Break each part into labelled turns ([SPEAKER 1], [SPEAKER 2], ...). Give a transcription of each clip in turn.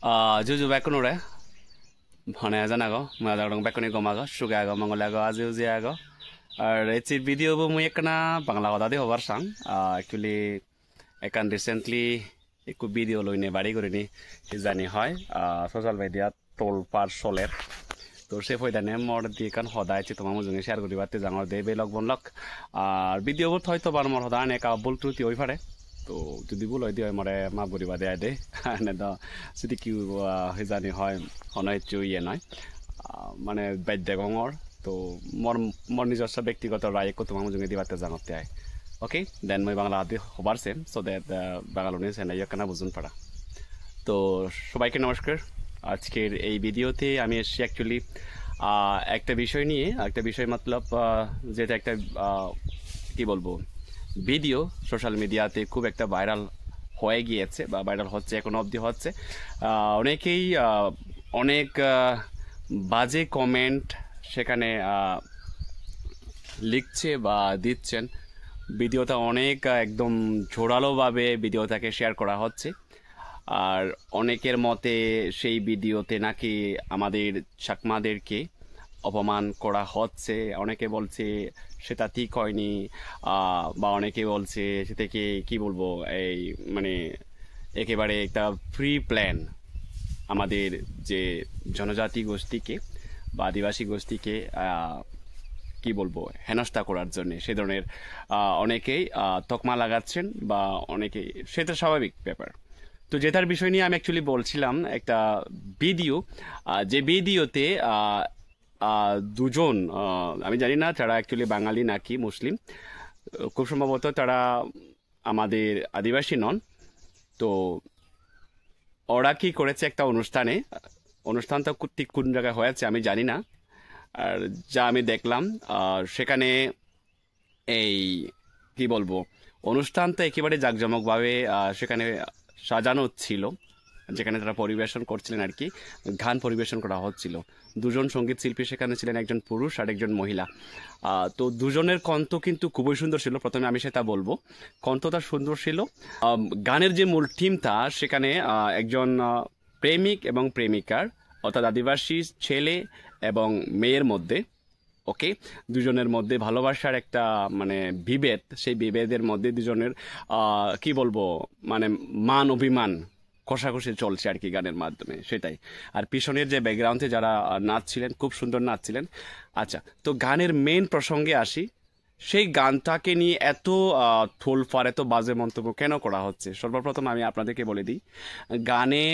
[SPEAKER 1] Juju bakunure মানে জানাগো মজা রং বেকনি গমাগো সুগাগো মঙ্গলাগো আজি উজিয়াগো আর এচি ভিডিও বো মুই একনা বাংলা কথা দি হবার সাং অ্যাকচুয়ালি একান রিসেন্টলি একটু ভিডিও লইনে বাড়ি করিনি জানি হয় সোশ্যাল মিডিয়া টোল পার চলের তো সে ফয়দানে মর দিয়ে কান সদায় তোমার মজুঙে শেয়ার করি বাতে জাঙর দে বেলক বনলক আর ভিডিও বোধ হয়তো বার মর সদা অনেক ভুল ত্রুটি হয়ে পারে তো যদি ভুল হয় দিয়ে মরে মাফ করিবা দেয় দে এনে তো যদি কি জানি হয় অনয় ইয়ে নয় মানে বাদ্য গঙর তো মর মর নিজস্ব ব্যক্তিগত রায় তোমার মজুঙে দিবাতে জাঙতে আয় ওকে দেন মই বাংলা হাতে হবার সেম সো দ্যাট বাঙালি সেনাই কেনা বুঝুন পারা তো সবাইকে নমস্কার আজকের এই ভিডিওতে আমি এসেছি অ্যাকচুয়ালি একটা বিষয় নিয়ে একটা বিষয় মতলব যেটা একটা কি বলবো ভিডিও সোশ্যাল মিডিয়াতে খুব একটা ভাইরাল হয়ে গিয়েছে বা ভাইরাল হচ্ছে এখন অবধি হচ্ছে অনেকেই অনেক বাজে কমেন্ট সেখানে লিখছে বা দিচ্ছেন ভিডিওটা অনেক একদম জোরালোভাবে ভিডিওটাকে শেয়ার করা হচ্ছে আর অনেকের মতে সেই ভিডিওতে নাকি আমাদের চাকমাদেরকে অপমান করা হচ্ছে অনেকে বলছে সেটা ঠিক হয়নি বা অনেকে বলছে সেটাকে কি বলবো এই মানে একেবারে একটা ফ্রি প্ল্যান আমাদের যে জনজাতি গোষ্ঠীকে বা আদিবাসী গোষ্ঠীকে কি বলবো হেনস্থা করার জন্য সে ধরনের অনেকেই তকমা লাগাচ্ছেন বা অনেকেই সেটা স্বাভাবিক ব্যাপার তো যেটার বিষয় নিয়ে আমি অ্যাকচুয়ালি বলছিলাম একটা ভিডিও যে ভিডিওতে দুজন আমি জানি না তারা অ্যাকচুয়ালি বাঙালি নাকি মুসলিম খুব সম্ভবত তারা আমাদের আদিবাসী নন তো ওরা কি করেছে একটা অনুষ্ঠানটা ঠিক কোন জায়গায় হয়েছে আমি জানি না আর যা আমি দেখলাম সেখানে এই কি বলবো অনুষ্ঠানটা একেবারে জাঁকজমকভাবে সেখানে সাজানো ছিল যেখানে তারা পরিবেশন করছিলেন আর কি গান পরিবেশন করা হচ্ছিল দুজন সঙ্গীত শিল্পী সেখানে ছিলেন একজন পুরুষ আর একজন মহিলা তো দুজনের কণ্ঠ কিন্তু খুবই সুন্দর ছিল প্রথমে আমি সেটা বলবো কণ্ঠটা সুন্দর ছিল গানের যে মূল থিমটা সেখানে একজন প্রেমিক এবং প্রেমিকার অর্থাৎ আদিবাসী ছেলে এবং মেয়ের মধ্যে ওকে দুজনের মধ্যে ভালোবাসার একটা মানে বিভেদ সেই বিভেদের মধ্যে দুজনের কি বলবো মানে মান অভিমান কষাকষি চলছে আর কি গানের মাধ্যমে সেটাই আর পিছনের যে ব্যাকগ্রাউন্ডে যারা নাচছিলেন খুব সুন্দর নাচছিলেন আচ্ছা তো গানের মেন প্রসঙ্গে আসি সেই গানটাকে নিয়ে এত থোলফার এত বাজে মন্তব্য কেন করা হচ্ছে সর্বপ্রথম আমি আপনাদেরকে বলে দিই গানে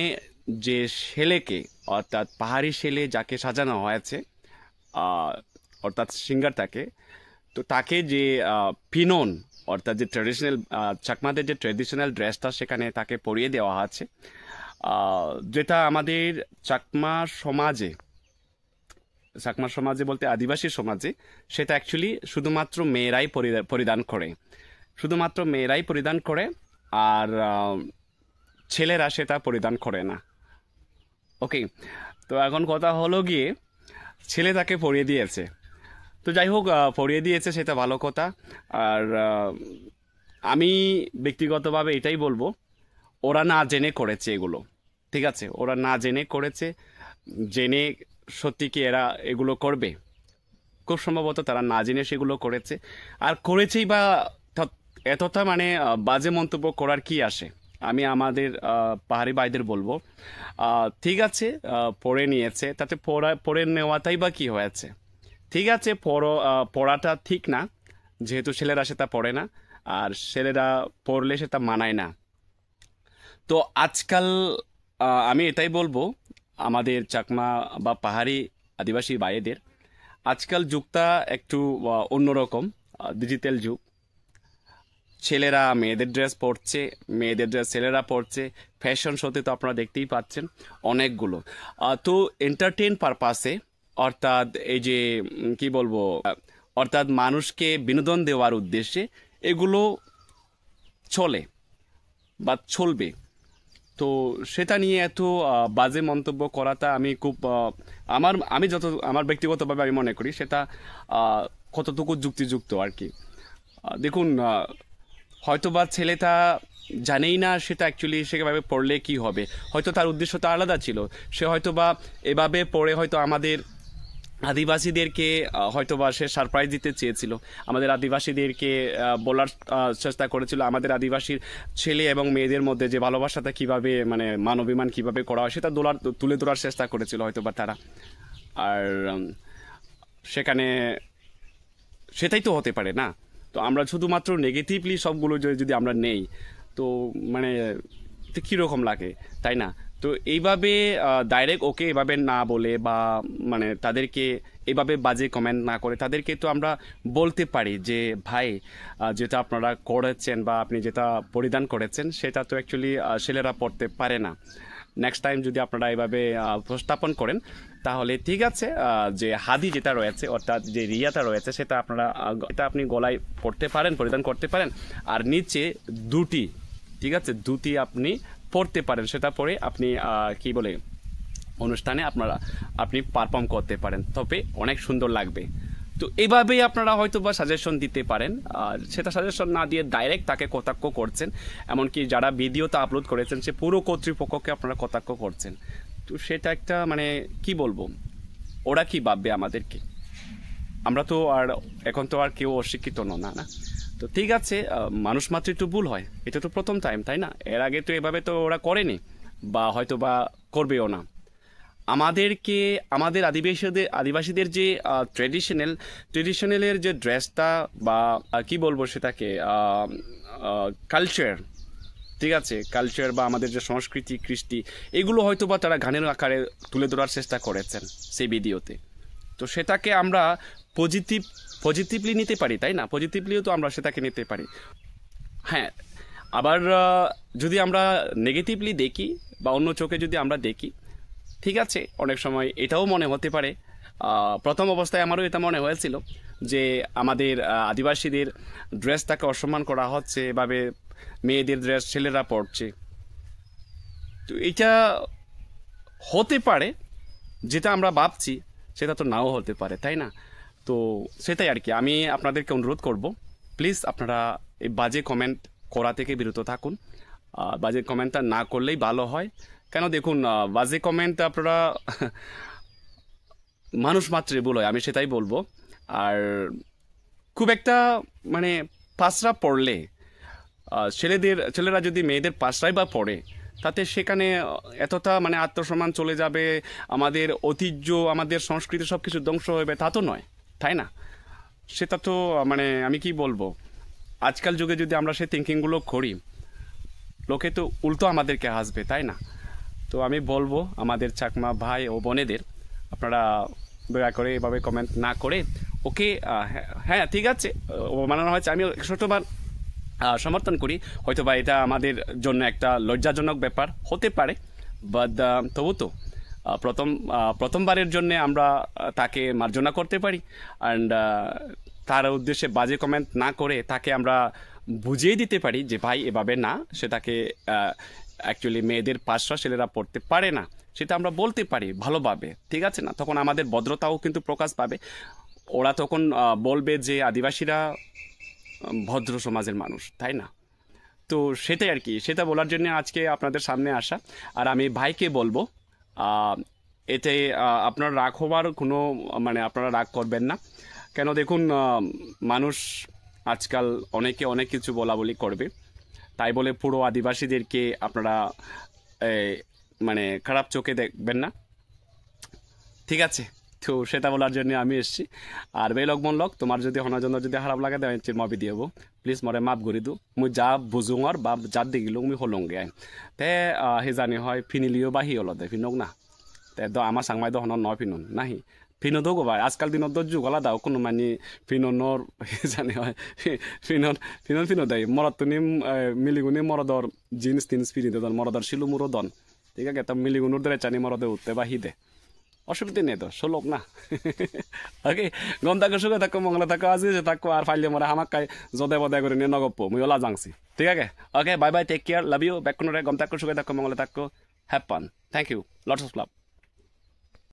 [SPEAKER 1] যে ছেলেকে অর্থাৎ পাহাড়ি ছেলে যাকে সাজানো হয়েছে অর্থাৎ সিঙ্গার তাকে যে পিনন অর্থাৎ যে ট্র্যাডিশনাল চাকমাদের যে ট্র্যাডিশনাল ড্রেসটা সেখানে তাকে পরিয়ে দেওয়া আছে যেটা আমাদের চাকমা সমাজে বলতে আদিবাসী সমাজে সেটা অ্যাকচুয়ালি শুধুমাত্র মেয়েরাই পরিধান করে আর ছেলেরা সেটা পরিধান করে না ওকে তো এখন কথা হলো গিয়ে ছেলে তাকে পরিয়ে দিয়েছে তো যাই হোক পড়িয়ে দিয়েছে সেটা ভালো কথা আর আমি ব্যক্তিগতভাবে এটাই বলবো ওরা না জেনে করেছে এগুলো ঠিক আছে ওরা না জেনে করেছে জেনে সত্যি কি এরা এগুলো করবে খুব সম্ভবত তারা না জেনে সেগুলো করেছে আর করেছেই বা এতটা মানে বাজে মন্তব্য করার কি আসে আমি আমাদের পাহাড়ি ভাইদের বলবো ঠিক আছে পড়ে নিয়েছে তাতে পড়ে নেওয়াটাই বা কি হয়েছে ঠিক আছে পড়াটা ঠিক না যেহেতু ছেলেরা সেটা পড়ে না আর ছেলেরা পড়লে সেটা মানায় না তো আজকাল আমি এটাই বলবো আমাদের চাকমা বা পাহাড়ি আদিবাসী ভাইদের আজকাল যুগটা একটু অন্যরকম ডিজিটাল যুগ ছেলেরা মেয়েদের ড্রেস পরছে মেয়েদের ড্রেস ছেলেরা পরছে ফ্যাশন শোতে তো আপনারা দেখতেই পাচ্ছেন অনেকগুলো তো এন্টারটেইন পারপাসে অর্থাৎ এই যে কি বলবো অর্থাৎ মানুষকে বিনোদন দেওয়ার উদ্দেশ্যে এগুলো চলে বা চলবে তো সেটা নিয়ে এত বাজে মন্তব্য করাটা আমি খুব আমার ব্যক্তিগতভাবে আমি মনে করি সেটা কতটুকু যুক্তিযুক্ত আর কি দেখুন হয়তোবা ছেলেটা জানেই না সেটা অ্যাকচুয়ালি সেভাবে পড়লে কি হবে, হয়তো তার উদ্দেশ্যটা আলাদা ছিল। সে হয়তোবা এভাবে পড়ে হয়তো আমাদের আদিবাসীদেরকে হয়তোবা সে সারপ্রাইজ দিতে চেয়েছিল, আমাদের আদিবাসীদেরকে বলার চেষ্টা করেছিল আমাদের আদিবাসীর ছেলে এবং মেয়েদের মধ্যে যে ভালোবাসাটা কীভাবে মানে মান অভিমান কীভাবে করা হয় সেটা তুলে ধরার চেষ্টা করেছিল হয়তোবা তারা। আর সেখানে সেটাই তো হতে পারে না। তো আমরা শুধুমাত্র নেগেটিভলি সবগুলো যদি আমরা নেই তো মানে কীরকম লাগে, তাই না? তো এইভাবে ডাইরেক্ট ওকে এভাবে না বলে বা মানে তাদেরকে এভাবে বাজে কমেন্ট না করে তাদেরকে তো আমরা বলতে পারি যে ভাই যেটা আপনারা করেছেন বা আপনি যেটা পরিধান করেছেন সেটা তো অ্যাকচুয়ালি ছেলেরা পড়তে পারে না। নেক্সট টাইম যদি আপনারা এভাবে উপস্থাপন করেন তাহলে ঠিক আছে, যে হাদি যেটা রয়েছে অর্থাৎ যে রিয়াটা রয়েছে সেটা আপনারা এটা আপনি গলায় পড়তে পারেন, পরিধান করতে পারেন, আর নিচে দুটি, ঠিক আছে, দুটি আপনি পড়তে পারেন, সেটা পরে আপনি কি বলে অনুষ্ঠানে আপনি পারফর্ম করতে পারেন, তবে অনেক সুন্দর লাগবে। তো এইভাবেই আপনারা হয়তো বা সাজেশন দিতে পারেন, আর সেটা সাজেশন না দিয়ে ডাইরেক্ট তাকে কটাক্ষ করছেন, এমনকি যারা ভিডিওটা আপলোড করেছেন সে পুরো কর্তৃপক্ষকে আপনারা কটাক্ষ করছেন। তো সেটা একটা মানে কি বলবো, ওরা কি ভাববে আমাদেরকে? আমরা তো আর এখন তো আর কেউ অশিক্ষিত না না। তো ঠিক আছে, মানুষ মাত্র একটু ভুল হয়, এটা তো প্রথম টাইম, তাই না? এর আগে তো এভাবে তো ওরা করেনি বা হয়তো বা করবেও না। আমাদেরকে আমাদের আদিবাসীদের যে ট্রেডিশনালের যে ড্রেসটা বা কি বলবো সেটাকে কালচার, ঠিক আছে, কালচার বা আমাদের যে সংস্কৃতি কৃষ্টি এগুলো হয়তো বা তারা গানের আকারে তুলে ধরার চেষ্টা করেছেন সেই ভিডিওতে। তো সেটাকে আমরা পজিটিভলি নিতে পারি, তাই না? পজিটিভলিও তো আমরা সেটাকে নিতে পারি। হ্যাঁ, আবার যদি আমরা নেগেটিভলি দেখি বা অন্য চোখে যদি আমরা দেখি, ঠিক আছে, অনেক সময় এটাও মনে হতে পারে, প্রথম অবস্থায় আমারও এটা মনে হয়েছিল যে আমাদের আদিবাসীদের ড্রেসটাকে অসম্মান করা হচ্ছে, এভাবে মেয়েদের ড্রেস ছেলেরা পরছে। তো এটা হতে পারে, যেটা আমরা ভাবছি সেটা তো নাও হতে পারে, তাই না? তো সেটাই আর কি, আমি আপনাদেরকে অনুরোধ করব, প্লিজ আপনারা এই বাজে কমেন্ট করা থেকে বিরত থাকুন। বাজে কমেন্টটা না করলেই ভালো হয়, কেন দেখুন বাজে কমেন্ট আপনারা মানুষ মাত্রে ভুল হয়, আমি সেটাই বলবো। আর খুব একটা মানে পাঁচরা পড়লে ছেলেরা যদি মেয়েদের পাঁচরাই বা পড়ে তাতে সেখানে এতটা মানে আত্মসম্মান চলে যাবে, আমাদের ঐতিহ্য আমাদের সংস্কৃতি সব কিছু ধ্বংস হবে তা তো নয়, তাই না? সেটা তো মানে আমি কি বলবো, আজকাল যুগে যদি আমরা সেই থিঙ্কিংগুলো করি লোকে তো উল্টো আমাদেরকে হাসবে, তাই না? তো আমি বলবো আমাদের চাকমা ভাই ও বোনেদের, আপনারা দয়া করে এভাবে কমেন্ট না করে ওকে, হ্যাঁ ঠিক আছে, বানানো হয়েছে, আমি 100বার সমর্থন করি, হয়তো বা এটা আমাদের জন্য একটা লজ্জাজনক ব্যাপার হতে পারে, বাট তবু তো প্রথমবারের জন্য আমরা তাকে মার্জনা করতে পারি, অ্যান্ড তার উদ্দেশ্যে বাজে কমেন্ট না করে তাকে আমরা বুঝিয়ে দিতে পারি যে ভাই এভাবে না, সেটাকে অ্যাকচুয়ালি মেয়েদের পাঁচরা ছেলেরা পড়তে পারে না, সেটা আমরা বলতে পারি ভালোভাবে, ঠিক আছে না? তখন আমাদের ভদ্রতাও কিন্তু প্রকাশ পাবে, ওরা তখন বলবে যে আদিবাসীরা ভদ্র সমাজের মানুষ, তাই না? তো সেটাই আর কি, সেটা বলার জন্য আজকে আপনাদের সামনে আসা। আর আমি ভাইকে বলবো এতে আপনার রাগ হওয়ার কোনো মানে আপনারা রাগ করবেন না, কেন দেখুন মানুষ আজকাল অনেকে অনেক কিছু বলাবলি করবে, তাই বলে পুরো আদিবাসীদেরকে আপনারা মানে খারাপ চোখে দেখবেন না, ঠিক আছে? তো সেটা বলার জন্য আমি এসেছি। আর বেলক মনলক তোমার যদি হনার যদি খারাপ লাগে দেয় মবি দিয়ে প্লিজ মরে মাপ ঘুরি দু, মুই যা বুঝুঙর বা যা দেখিলো মুই হলংগে আইন তে সেই জানি হয় ফিনিলিও বা হি হলদে ফিনক না তে আমার সাংমাই দহন ন ফিনুন নাহি ফিনো দো গো ভাই, আজকাল দিনত যুগ আলাদা, কোনো মানে ফিনর জানি হয় ফিনো দেয় মরদ তুমি মিলিগুনি মরদর জিন্স টিন্স ফিরি দন মরদর শিলু মুরো দন, ঠিক আছে? তা মিলিগুনুর ধরে চানি মরদে উঠতে বা হিদে অসুবিধা নেই তো, শোলক না। ওকে, গম থাকো সুখে থাকো মঙ্গলে থাকো আজি যে থাকো আর ফাইলে মরে হামাক্কাই জদে বদে করে নিয়ে নগপ্প মুই ওলা জাংছি, ঠিক আছে? Okay, bye bye, take care, love you, ব্যাক কোনো গম থাকো সুখে থাকো মঙ্গলে থাকো, have fun, thank you, lots of love.